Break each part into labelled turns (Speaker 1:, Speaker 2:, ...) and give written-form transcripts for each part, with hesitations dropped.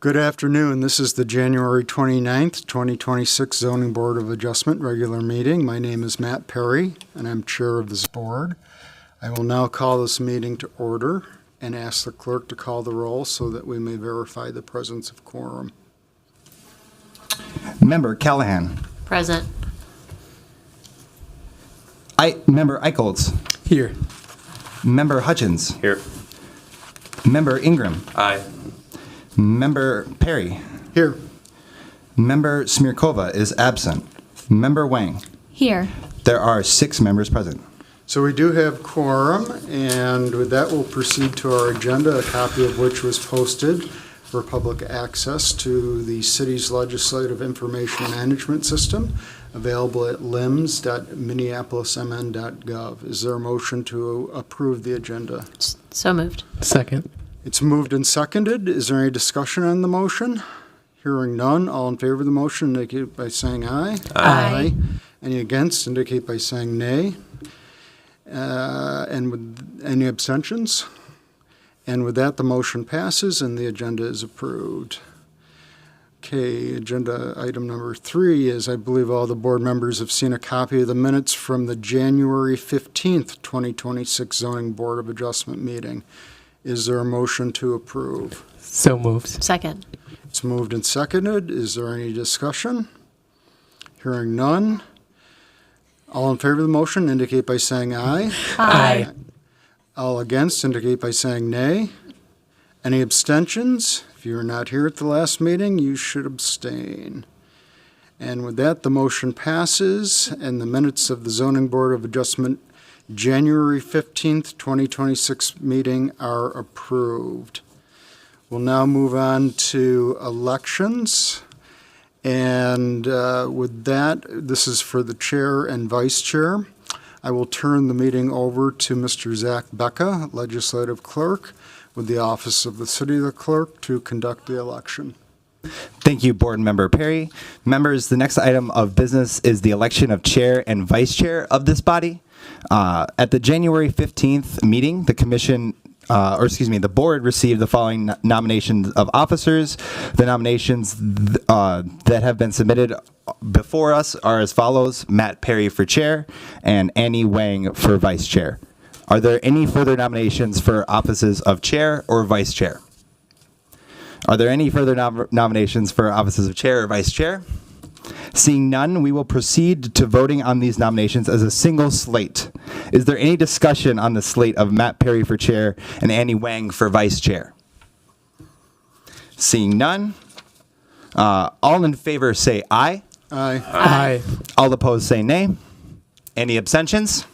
Speaker 1: Good afternoon. This is the January 29th, 2026 Zoning Board of Adjustment regular meeting. My name is Matt Perry, and I'm chair of this board. I will now call this meeting to order and ask the clerk to call the roll so that we may verify the presence of quorum.
Speaker 2: Member Callahan.
Speaker 3: Present.
Speaker 2: Member Eicholtz.
Speaker 4: Here.
Speaker 2: Member Hutchins.
Speaker 4: Here.
Speaker 2: Member Ingram.
Speaker 4: Aye.
Speaker 2: Member Perry.
Speaker 1: Here.
Speaker 2: Member Smirkova is absent. Member Wang.
Speaker 3: Here.
Speaker 2: There are 6 members present.
Speaker 1: So we do have quorum, and with that we'll proceed to our agenda, a copy of which was posted for public access to the city's legislative information management system, available at lims.minneapolismn.gov. Is there a motion to approve the agenda?
Speaker 3: So moved.
Speaker 4: Second.
Speaker 1: It's moved and seconded. Is there any discussion on the motion? Hearing none, all in favor of the motion indicate by saying aye.
Speaker 3: Aye.
Speaker 1: Any against indicate by saying nay. And with any abstentions? And with that, the motion passes and the agenda is approved. Okay, agenda item number 3 is I believe all the board members have seen a copy of the minutes from the January 15th, 2026 Zoning Board of Adjustment meeting. Is there a motion to approve?
Speaker 4: So moved.
Speaker 3: Second.
Speaker 1: It's moved and seconded. Is there any discussion? Hearing none. All in favor of the motion indicate by saying aye.
Speaker 4: Aye.
Speaker 1: All against indicate by saying nay. Any abstentions? If you were not here at the last meeting, you should abstain. And with that, the motion passes and the minutes of the Zoning Board of Adjustment January 15th, 2026 meeting are approved. We'll now move on to elections. And with that, this is for the chair and vice chair. I will turn the meeting over to Mr. Zach Becca, legislative clerk, with the office of the city clerk to conduct the election.
Speaker 2: Thank you, Board Member Perry. Members, the next item of business is the election of chair and vice chair of this body. At the January 15th meeting, the board received the following nominations of officers. The nominations that have been submitted before us are as follows: Matt Perry for chair and Annie Wang for vice chair. Are there any further nominations for offices of chair or vice chair? Are there any further nominations for offices of chair or vice chair? Seeing none, we will proceed to voting on these nominations as a single slate. Is there any discussion on the slate of Matt Perry for chair and Annie Wang for vice chair? Seeing none, all in favor say aye.
Speaker 1: Aye.
Speaker 4: Aye.
Speaker 2: All opposed say nay. Any abstentions?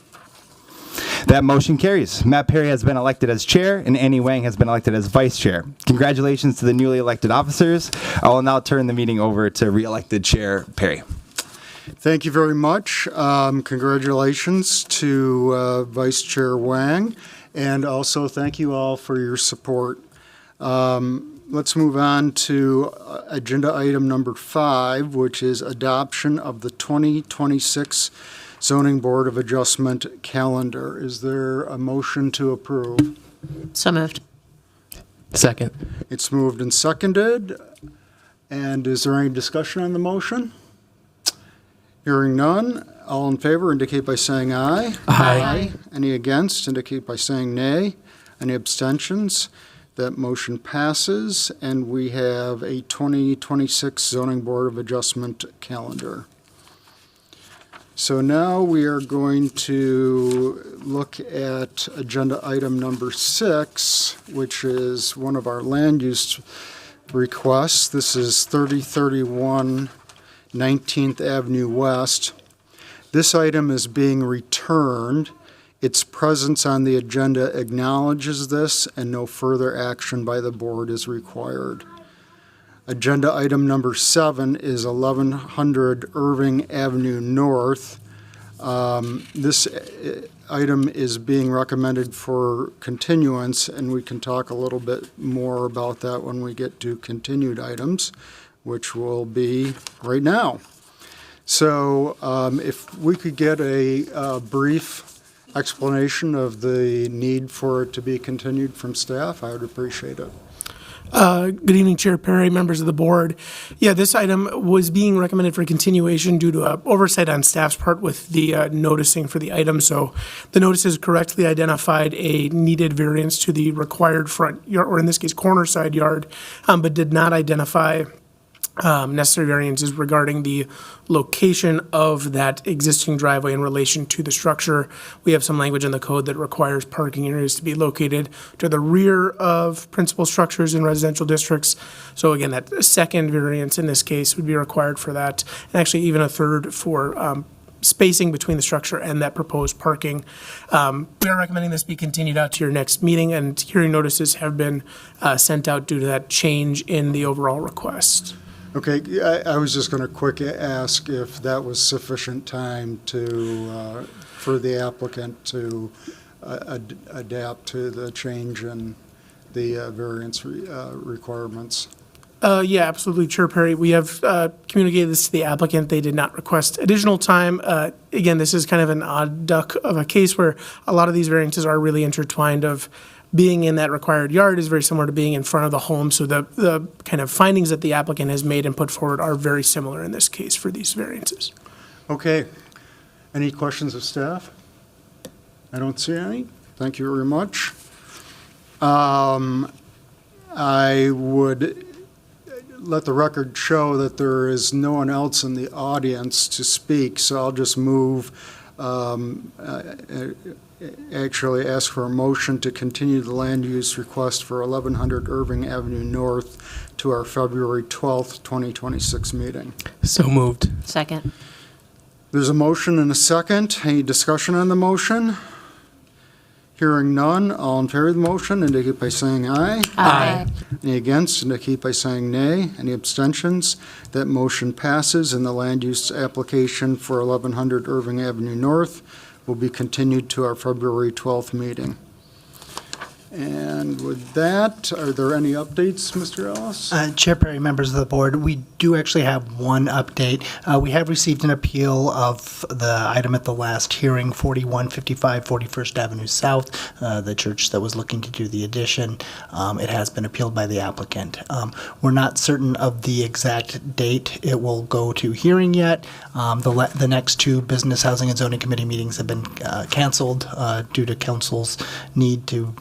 Speaker 2: That motion carries. Matt Perry has been elected as chair and Annie Wang has been elected as vice chair. Congratulations to the newly elected officers. I will now turn the meeting over to re-elected Chair Perry.
Speaker 1: Thank you very much. Congratulations to Vice Chair Wang, and also thank you all for your support. Let's move on to agenda item number 5, which is adoption of the 2026 Zoning Board of Adjustment calendar. Is there a motion to approve?
Speaker 3: So moved.
Speaker 4: Second.
Speaker 1: It's moved and seconded. And is there any discussion on the motion? Hearing none, all in favor indicate by saying aye.
Speaker 4: Aye.
Speaker 1: Any against indicate by saying nay. Any abstentions? That motion passes, and we have a 2026 Zoning Board of Adjustment calendar. So now we are going to look at agenda item number 6, which is one of our land use requests. This is 3031 19th Avenue West. This item is being returned. Its presence on the agenda acknowledges this, and no further action by the board is required. Agenda item number 7 is 1100 Irving Avenue North. This item is being recommended for continuance, and we can talk a little bit more about that when we get to continued items, which will be right now. So if we could get a brief explanation of the need for it to be continued from staff, I would appreciate it.
Speaker 5: Good evening, Chair Perry, members of the board. Yeah, this item was being recommended for continuation due to oversight on staff's part with the noticing for the item. So the notices correctly identified a needed variance to the required front yard, or in this case, corner side yard, but did not identify necessary variances regarding the location of that existing driveway in relation to the structure. We have some language in the code that requires parking areas to be located to the rear of principal structures in residential districts. So again, that second variance in this case would be required for that, and actually even a third for spacing between the structure and that proposed parking. We are recommending this be continued out to your next meeting, and hearing notices have been sent out due to that change in the overall request.
Speaker 1: Okay, I was just going to quick ask if that was sufficient time to, for the applicant to adapt to the change in the variance requirements.
Speaker 5: Yeah, absolutely, Chair Perry. We have communicated this to the applicant. They did not request additional time. Again, this is kind of an odd duck of a case where a lot of these variances are really intertwined. Of being in that required yard is very similar to being in front of the home. So the kind of findings that the applicant has made and put forward are very similar in this case for these variances.
Speaker 1: Okay. Any questions of staff? I don't see any. Thank you very much. I would let the record show that there is no one else in the audience to speak, so I'll just move, actually ask for a motion to continue the land use request for 1100 Irving Avenue North to our February 12th, 2026 meeting.
Speaker 4: So moved.
Speaker 3: Second.
Speaker 1: There's a motion and a second. Any discussion on the motion? Hearing none, all in favor of the motion indicate by saying aye.
Speaker 3: Aye.
Speaker 1: Any against indicate by saying nay. Any abstentions? That motion passes, and the land use application for 1100 Irving Avenue North will be continued to our February 12th meeting. And with that, are there any updates, Mr. Ellis?
Speaker 6: Chair Perry, members of the board, we do actually have one update. We have received an appeal of the item at the last hearing, 4155 41st Avenue South, the church that was looking to do the addition. It has been appealed by the applicant. We're not certain of the exact date it will go to hearing yet. The next two Business, Housing, and Zoning Committee meetings have been canceled due to council's need to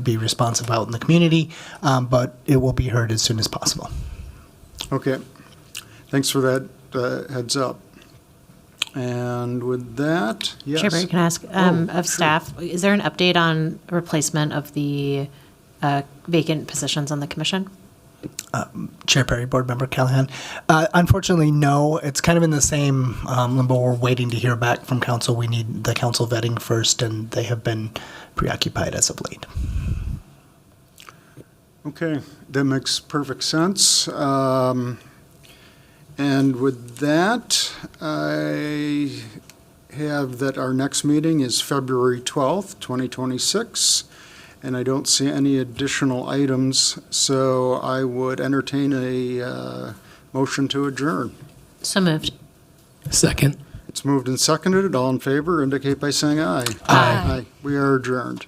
Speaker 6: be responsive out in the community, but it will be heard as soon as possible.
Speaker 1: Okay. Thanks for that heads up. And with that, yes.
Speaker 3: Chair Perry, can I ask
Speaker 1: Oh,
Speaker 3: of
Speaker 1: sure.
Speaker 3: staff, is there an update on replacement of the vacant positions on the commission?
Speaker 6: Chair Perry, Board Member Callahan. Unfortunately, no. It's kind of in the same limbo. We're waiting to hear back from council. We need the council vetting first, and they have been preoccupied as of late.
Speaker 1: Okay, that makes perfect sense. And with that, I have that our next meeting is February 12th, 2026, and I don't see any additional items, so I would entertain a motion to adjourn.
Speaker 3: So moved.
Speaker 4: Second.
Speaker 1: It's moved and seconded. All in favor indicate by saying aye.
Speaker 3: Aye.
Speaker 1: We are adjourned.